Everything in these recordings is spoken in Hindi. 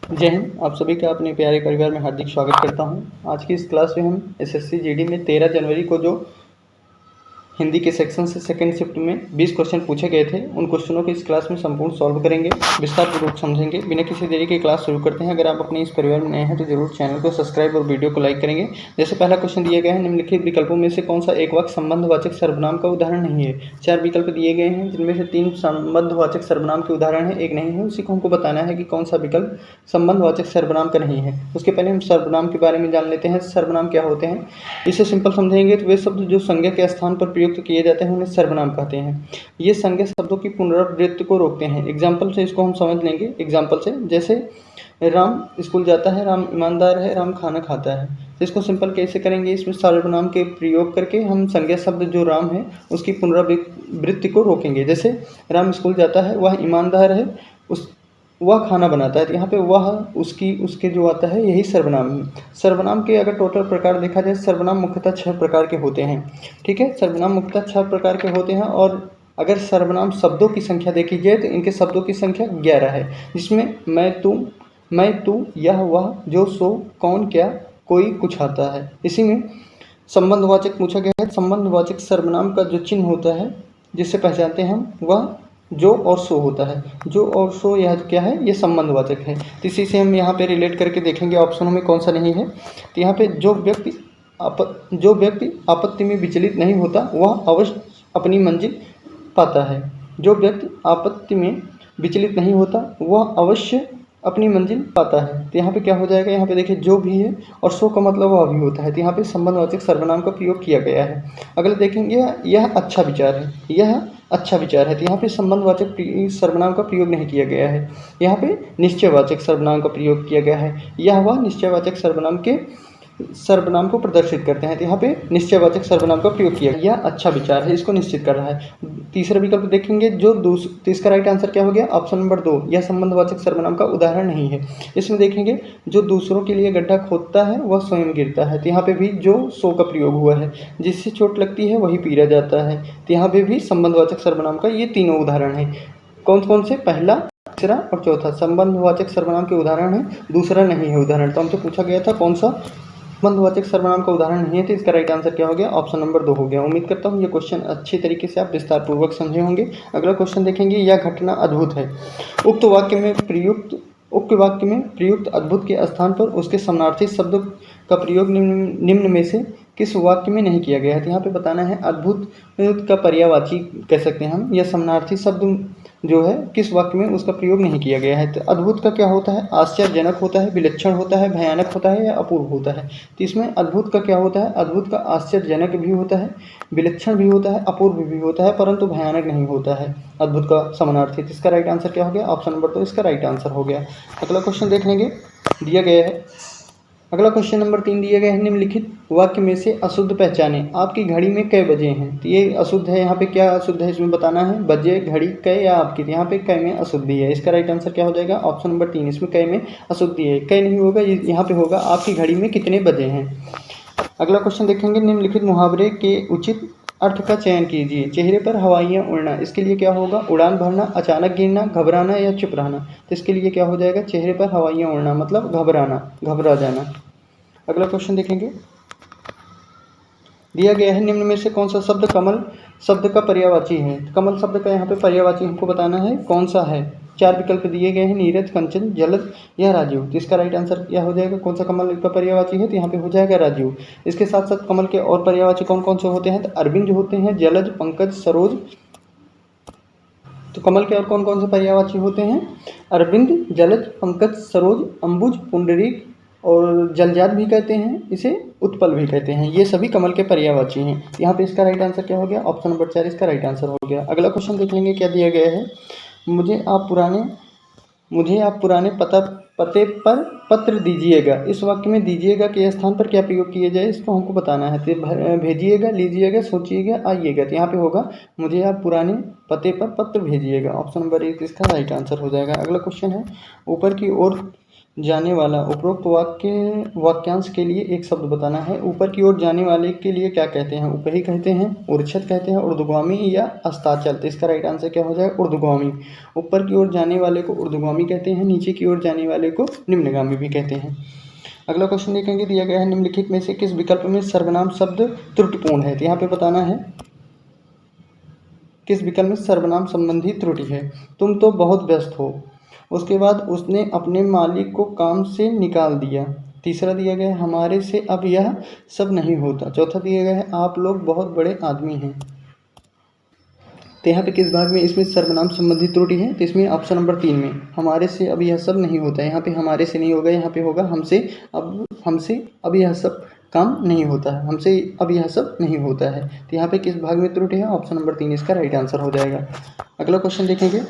जय हिंद। आप सभी का अपने प्यारे परिवार में हार्दिक स्वागत करता हूं। आज की इस क्लास में हम एसएससी जीडी में 13 जनवरी को जो हिंदी के सेक्शन से सेकंड शिफ्ट में 20 क्वेश्चन पूछे गए थे, उन क्वेश्चनों को इस क्लास में संपूर्ण सॉल्व करेंगे, विस्तार पूर्वक समझेंगे। बिना किसी देरी के क्लास शुरू करते हैं। अगर आप अपने इस परिवार में नए हैं तो जरूर चैनल को सब्सक्राइब और वीडियो को लाइक करेंगे। जैसे पहला क्वेश्चन दिया गया है, निम्नलिखित विकल्पों में से कौन सा एक वाक्य संबंधवाचक सर्वनाम का उदाहरण नहीं है। 4 विकल्प दिए गए हैं, जिनमें से 3 संबंधवाचक सर्वनाम के उदाहरण है, एक नहीं है। उसी को हमको बताना है कि कौन सा विकल्प संबंधवाचक सर्वनाम का नहीं है। उसके पहले हम सर्वनाम के बारे में जान लेते हैं। सर्वनाम क्या होते हैं, इसे सिंपल समझेंगे तो वे शब्द जो संज्ञा के स्थान पर प्रयुक्त किए जाते हैं उन्हें सर्वनाम कहते हैं। ये संज्ञा शब्दों की पुनरावृत्ति को रोकते हैं। एग्जाम्पल से इसको हम समझ लेंगे। एग्जाम्पल से, जैसे राम स्कूल जाता है, राम ईमानदार है, राम खाना खाता है। तो इसको सिंपल कैसे करेंगे, इसमें सर्वनाम के प्रयोग करके हम संज्ञा शब्द जो राम है उसकी पुनरावृत्ति को रोकेंगे। जैसे राम स्कूल जाता है, वह ईमानदार है, वह खाना बनाता है। तो यहाँ पे वह, उसकी, उसके जो आता है यही सर्वनाम है। सर्वनाम के अगर टोटल प्रकार देखा जाए, सर्वनाम मुख्यतः 6 प्रकार के होते हैं। ठीक है, सर्वनाम मुख्यतः 6 प्रकार के होते हैं। और अगर सर्वनाम शब्दों की संख्या देखी जाए तो इनके शब्दों की संख्या 11 है, जिसमें मैं तू, यह वह, जो सो, कौन क्या, कोई कुछ आता है। इसी में संबंधवाचक पूछा गया है। संबंधवाचक सर्वनाम का जो चिन्ह होता है, जिससे पहचानते हैं हम, वह जो और सो होता है। जो और सो यह क्या है, ये संबंधवाचक है। तो इसी से हम यहाँ पे रिलेट करके देखेंगे ऑप्शनों में कौन सा नहीं है। तो यहाँ पे जो व्यक्ति आपत्ति में विचलित नहीं होता वह अवश्य अपनी मंजिल पाता है। जो व्यक्ति आपत्ति में विचलित नहीं होता वह अवश्य अपनी मंजिल पाता है। तो यहाँ पे क्या हो जाएगा, यहाँ पे देखिए जो भी है और सो का मतलब वह भी होता है। तो यहाँ पे संबंधवाचक सर्वनाम का प्रयोग किया गया है। अगले देखेंगे, यह अच्छा विचार है, यह अच्छा विचार है। तो यहाँ पे संबंधवाचक सर्वनाम का प्रयोग नहीं किया गया है। यहाँ पे निश्चयवाचक सर्वनाम का प्रयोग किया गया है। यह वह निश्चयवाचक सर्वनाम को प्रदर्शित करते हैं। तो यहाँ पे निश्चयवाचक सर्वनाम का प्रयोग किया, यह अच्छा विचार है, इसको निश्चित कर रहा है। तीसरा विकल्प देखेंगे, तो इसका राइट आंसर क्या हो गया, ऑप्शन नंबर 2, यह संबंधवाचक सर्वनाम का उदाहरण नहीं है। इसमें देखेंगे, जो दूसरों के लिए गड्ढा खोदता है वह स्वयं गिरता है। तो यहाँ पे भी जो सो का प्रयोग हुआ है, जिससे चोट लगती है वही पीटा जाता है। तो यहाँ पे भी संबंधवाचक सर्वनाम का ये तीनों उदाहरण है। कौन कौन से, पहला, तीसरा और चौथा संबंधवाचक सर्वनाम के उदाहरण है, दूसरा नहीं है उदाहरण। तो हमसे पूछा गया था कौन सा संबंधवाचक सर्वनाम का उदाहरण नहीं है, तो इसका राइट आंसर क्या हो गया, ऑप्शन नंबर 2 हो गया। उम्मीद करता हूँ ये क्वेश्चन अच्छी तरीके से आप विस्तार पूर्वक समझे होंगे। अगला क्वेश्चन देखेंगे, यह घटना अद्भुत है। उक्त वाक्य में प्रयुक्त अद्भुत के स्थान पर उसके समानार्थी शब्द का प्रयोग निम्न में से किस वाक्य में नहीं किया गया है। तो यहाँ पे बताना है अद्भुत का पर्यायवाची कह सकते हैं हम, या समानार्थी शब्द जो है किस वाक्य में उसका प्रयोग नहीं किया गया है। तो अद्भुत का क्या होता है, आश्चर्यजनक होता है, विलक्षण होता है, भयानक होता है या अपूर्व होता है। तो इसमें अद्भुत का क्या होता है, अद्भुत का आश्चर्यजनक भी होता है, विलक्षण भी होता है, अपूर्व भी होता है, परंतु भयानक नहीं होता है अद्भुत का समानार्थी। तो इसका राइट आंसर क्या हो गया, ऑप्शन नंबर 2 इसका राइट आंसर हो गया। अगला क्वेश्चन देख लेंगे, दिया गया है। अगला क्वेश्चन नंबर 3 दिया गया है, निम्नलिखित वाक्य में से अशुद्ध पहचाने, आपकी घड़ी में कै बजे हैं। तो ये अशुद्ध है, यहाँ पे क्या अशुद्ध है इसमें बताना है, बजे, घड़ी, कै या आपकी। तो यहाँ पे कै में अशुद्धि है, इसका राइट आंसर क्या हो जाएगा, ऑप्शन नंबर 3, इसमें कै में अशुद्धि है। कै नहीं होगा, यहाँ पे होगा आपकी घड़ी में कितने बजे हैं। अगला क्वेश्चन देखेंगे, निम्नलिखित मुहावरे के उचित अर्थ का चयन कीजिए। चेहरे पर हवाइयाँ उड़ना, इसके लिए क्या होगा, उड़ान भरना, अचानक गिरना, घबराना या चुप रहना। तो इसके लिए क्या हो जाएगा, चेहरे पर हवाइयाँ उड़ना मतलब घबराना, घबरा जाना। अगला क्वेश्चन देखेंगे, दिया गया है, निम्न में से कौन सा शब्द कमल शब्द का पर्यायवाची है। कमल शब्द का यहाँ पे पर्यायवाची हमको बताना है कौन सा है। 4 विकल्प दिए गए हैं, नीरज, कंचन, जलद या राजीव। तो इसका राइट आंसर क्या हो जाएगा, कौन सा कमल का पर्यायवाची है, तो यहाँ पे हो जाएगा राजीव। इसके साथ साथ कमल के और पर्यायवाची कौन कौन से होते हैं, तो अरविंद होते हैं, जलज, पंकज, सरोज। तो कमल के और कौन कौन से पर्यायवाची होते हैं, अरविंद, जलज, पंकज, सरोज, अंबुज, पुंडरीक और जलजात भी कहते हैं, इसे उत्पल भी कहते हैं। ये सभी कमल के पर्यायवाची हैं। यहाँ पे इसका राइट आंसर क्या हो गया, ऑप्शन नंबर 4 इसका राइट आंसर हो गया। अगला क्वेश्चन देख लेंगे, क्या दिया गया है, मुझे आप पुराने पते पर पत्र दीजिएगा। इस वाक्य में दीजिएगा के स्थान पर क्या प्रयोग किया जाए, इसको हमको बताना है। तो भेजिएगा, लीजिएगा, सोचिएगा, आइएगा। तो यहाँ पे होगा मुझे आप पुराने पते पर पत्र भेजिएगा, ऑप्शन नंबर 1 इसका राइट आंसर हो जाएगा। अगला क्वेश्चन है, ऊपर की ओर जाने वाला उपरोक्त वाक्यांश के लिए एक शब्द बताना है। ऊपर की ओर जाने वाले के लिए क्या कहते हैं? ऊपरी कहते हैं, उर्च्छत कहते हैं, ऊर्ध्वगामी या अस्ताचल। तो इसका राइट आंसर क्या हो जाएगा? ऊर्ध्वगामी। ऊपर की ओर जाने वाले को ऊर्ध्वगामी कहते हैं, नीचे की ओर जाने वाले को निम्नगामी भी कहते हैं। अगला क्वेश्चन देखेंगे, दिया गया है निम्नलिखित में से किस विकल्प में सर्वनाम शब्द त्रुटिपूर्ण है? तो यहाँ पे बताना है किस विकल्प में सर्वनाम संबंधी त्रुटि है। तुम तो बहुत व्यस्त हो। उसके बाद उसने अपने मालिक को काम से निकाल दिया। तीसरा दिया गया है हमारे से अब यह सब नहीं होता। चौथा दिया गया है आप लोग बहुत बड़े आदमी हैं। तो यहाँ पे किस भाग में इसमें सर्वनाम संबंधी त्रुटि है? तो इसमें ऑप्शन नंबर 3 में हमारे से अब यह सब नहीं होता है। यहाँ पे हमारे से नहीं होगा, यहाँ पे होगा हमसे अब यह सब काम नहीं होता है, हमसे अब यह सब नहीं होता है। तो यहाँ पे किस भाग में त्रुटि है? ऑप्शन नंबर 3 इसका राइट आंसर हो जाएगा। अगला क्वेश्चन देखेंगे,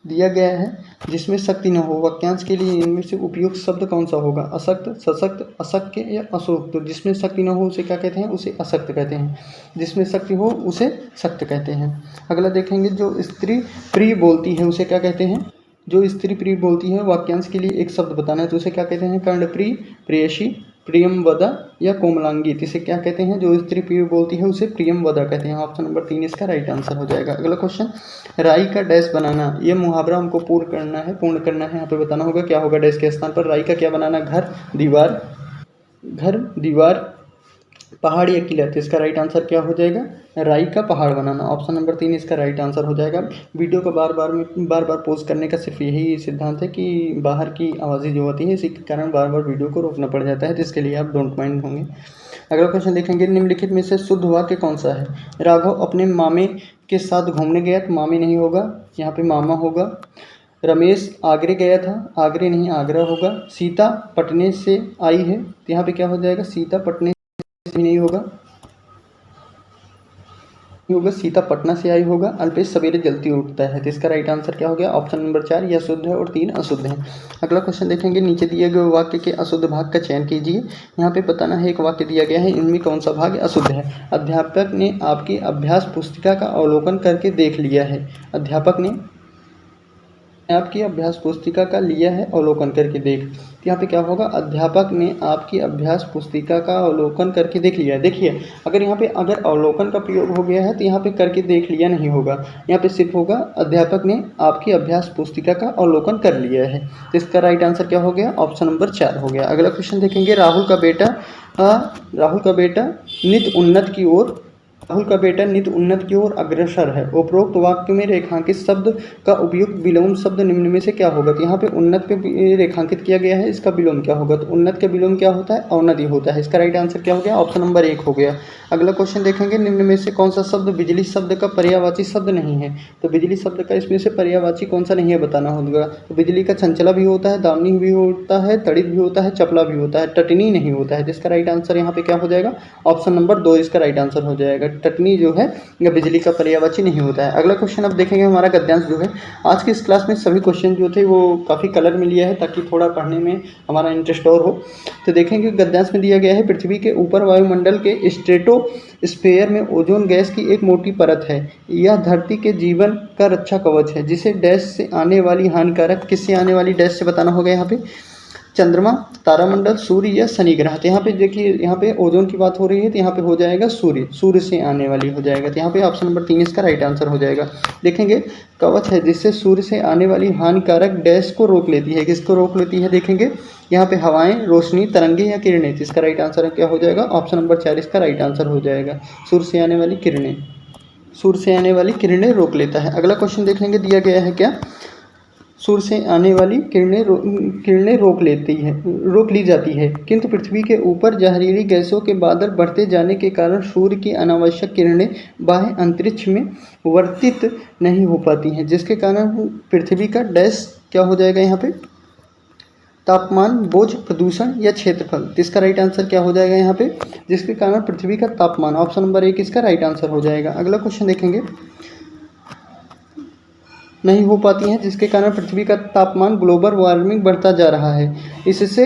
दिया गया है जिसमें शक्ति न हो वाक्यांश के लिए इनमें से उपयुक्त शब्द कौन सा होगा? अशक्त, सशक्त, अशक्य या अशोक। तो जिसमें शक्ति न हो उसे क्या कहते हैं? उसे अशक्त कहते हैं। जिसमें शक्ति हो उसे शक्त कहते हैं। अगला देखेंगे, जो स्त्री प्रिय बोलती है उसे क्या कहते हैं? जो स्त्री प्रिय बोलती है वाक्यांश के लिए एक शब्द बताना है, तो उसे क्या कहते हैं? कर्णप्रिय, प्रेयसी, प्रियमवदा या कोमलांगी। इसे क्या कहते हैं? जो स्त्री प्रिय बोलती है उसे प्रियमवदा कहते हैं। ऑप्शन नंबर 3 इसका राइट आंसर हो जाएगा। अगला क्वेश्चन, राई का डैश बनाना, ये मुहावरा हमको पूर्ण करना है। यहाँ पे बताना होगा क्या होगा डैश के स्थान पर। राई का क्या बनाना? घर, दीवार, पहाड़ या किला। तो इसका राइट आंसर क्या हो जाएगा? राई का पहाड़ बनाना। ऑप्शन नंबर 3 इसका राइट आंसर हो जाएगा। वीडियो को बार बार पॉज करने का सिर्फ यही सिद्धांत है कि बाहर की आवाज़ें जो होती हैं इसी के कारण बार बार वीडियो को रोकना पड़ जाता है, तो इसके लिए आप डोंट माइंड होंगे। अगला क्वेश्चन देखेंगे, निम्नलिखित में से शुद्ध वाक्य कौन सा है? राघव अपने मामे के साथ घूमने गया। तो मामे नहीं होगा, यहाँ पे मामा होगा। रमेश आगरे गया था, आगरे नहीं आगरा होगा। सीता पटने से आई है, तो यहाँ पे क्या हो जाएगा? सीता पटने से नहीं होगा, सीता पटना से आई होगा। अल्पेश सवेरे जल्दी उठता है। तो इसका राइट आंसर क्या हो गया? ऑप्शन नंबर 4 यह शुद्ध है और 3 अशुद्ध है। अगला क्वेश्चन देखेंगे, नीचे दिए गए वाक्य के अशुद्ध भाग का चयन कीजिए। यहाँ पे बताना है एक वाक्य दिया गया है, इनमें कौन सा भाग अशुद्ध है? अध्यापक ने आपकी अभ्यास पुस्तिका का अवलोकन करके देख लिया है। अध्यापक ने आपकी अभ्यास पुस्तिका का लिया है अवलोकन करके देख। तो यहाँ पे क्या होगा? अध्यापक ने आपकी अभ्यास पुस्तिका का अवलोकन करके देख लिया है। देखिए, अगर यहाँ पे अगर अवलोकन का प्रयोग हो गया है तो यहाँ पे करके देख लिया नहीं होगा, यहाँ पे सिर्फ होगा अध्यापक ने आपकी अभ्यास पुस्तिका का अवलोकन कर लिया है। तो इसका राइट आंसर क्या हो गया? ऑप्शन नंबर 4 हो गया। अगला क्वेश्चन देखेंगे, राहुल का बेटा नित उन्नत की ओर अग्रसर है। उपरोक्त वाक्य में रेखांकित शब्द का उपयुक्त विलोम शब्द निम्न में से क्या होगा? तो यहाँ पे उन्नत पे रेखांकित किया गया है, इसका विलोम क्या होगा? तो उन्नत का विलोम क्या होता है? अवनति होता है। इसका राइट आंसर क्या हो गया? ऑप्शन नंबर 1 हो गया। अगला क्वेश्चन देखेंगे, निम्न में से कौन सा शब्द बिजली शब्द का पर्यायवाची शब्द नहीं है? तो बिजली शब्द का इसमें से पर्यायवाची कौन सा नहीं है बताना होगा। तो बिजली का चंचला भी होता है, दामिनी भी होता है, तड़ित भी होता है, चपला भी होता है, टटनी नहीं होता है। जिसका राइट आंसर यहाँ पे क्या हो जाएगा? ऑप्शन नंबर 2 इसका राइट आंसर हो जाएगा। टटनी जो है या बिजली का पर्यायवाची नहीं होता है। अगला क्वेश्चन अब देखेंगे, हमारा गद्यांश जो है आज की इस क्लास में सभी क्वेश्चन जो थे वो काफ़ी कलर में लिया है ताकि थोड़ा पढ़ने में हमारा इंटरेस्ट और हो। तो देखेंगे गद्यांश में दिया गया है, पृथ्वी के ऊपर वायुमंडल के स्ट्रेटोस्फेयर में ओजोन गैस की एक मोटी परत है। यह धरती के जीवन का रक्षा कवच है, जिसे डैश से आने वाली हानिकारक, किससे आने वाली डैश से बताना होगा यहाँ पे? चंद्रमा, तारामंडल, सूर्य या शनि ग्रह। तो यहाँ पे देखिए, यहाँ पे ओजोन की बात हो रही है तो यहाँ पे हो जाएगा सूर्य से आने वाली हो जाएगा। तो यहाँ पे ऑप्शन नंबर 3 इसका राइट आंसर हो जाएगा। देखेंगे, कवच है जिससे सूर्य से आने वाली हानिकारक डैश को रोक लेती है। किसको रोक लेती है? देखेंगे यहाँ पे हवाएं, रोशनी, तरंगे या किरणें। तो इसका राइट आंसर क्या हो जाएगा? ऑप्शन नंबर 4 इसका राइट आंसर हो जाएगा। सूर्य से आने वाली किरणें रोक लेता है। अगला क्वेश्चन देख लेंगे, दिया गया है क्या? सूर्य से आने वाली किरणें रोक ली जाती है, किंतु पृथ्वी के ऊपर जहरीली गैसों के बादल बढ़ते जाने के कारण सूर्य की अनावश्यक किरणें बाह्य अंतरिक्ष में वर्तित नहीं हो पाती हैं, जिसके कारण पृथ्वी का डैश क्या हो जाएगा? यहाँ पे तापमान, बोझ, प्रदूषण या क्षेत्रफल। इसका राइट आंसर क्या हो जाएगा यहाँ पे? जिसके कारण पृथ्वी का तापमान। ऑप्शन नंबर 1 इसका राइट आंसर हो जाएगा। अगला क्वेश्चन देखेंगे, नहीं हो पाती हैं जिसके कारण पृथ्वी का तापमान, ग्लोबल वार्मिंग बढ़ता जा रहा है। इससे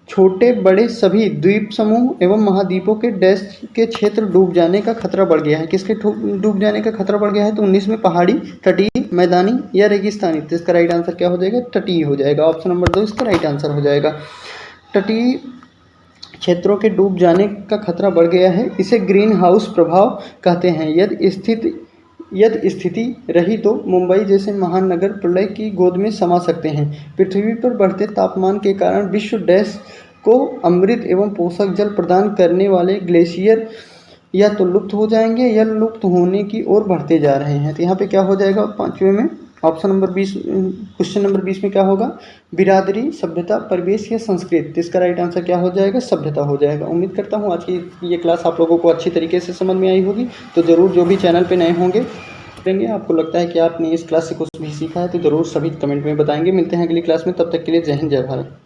छोटे बड़े सभी द्वीप समूह एवं महाद्वीपों के डैश के क्षेत्र डूब जाने का खतरा बढ़ गया है। किसके डूब जाने का खतरा बढ़ गया है? तो 19 में पहाड़ी, तटीय, मैदानी या रेगिस्तानी। तो इसका राइट आंसर क्या हो जाएगा? तटीय हो जाएगा। ऑप्शन नंबर 2 इसका राइट आंसर हो जाएगा। तटीय क्षेत्रों के डूब जाने का खतरा बढ़ गया है। इसे ग्रीन हाउस प्रभाव कहते हैं। यदि स्थिति रही तो मुंबई जैसे महानगर प्रलय की गोद में समा सकते हैं। पृथ्वी पर बढ़ते तापमान के कारण विश्व डैश को अमृत एवं पोषक जल प्रदान करने वाले ग्लेशियर या तो लुप्त हो जाएंगे या लुप्त होने की ओर बढ़ते जा रहे हैं। तो यहाँ पे क्या हो जाएगा? 5वें में ऑप्शन नंबर 20, क्वेश्चन नंबर 20 में क्या होगा? बिरादरी, सभ्यता, परिवेश या संस्कृत। इसका राइट आंसर क्या हो जाएगा? सभ्यता हो जाएगा। उम्मीद करता हूँ आज की ये क्लास आप लोगों को अच्छी तरीके से समझ में आई होगी। तो ज़रूर जो भी चैनल पे नए होंगे करेंगे, आपको लगता है कि आपने इस क्लास से कुछ भी सीखा है तो ज़रूर सभी कमेंट में बताएंगे। मिलते हैं अगली क्लास में, तब तक के लिए जय हिंद, जय भारत।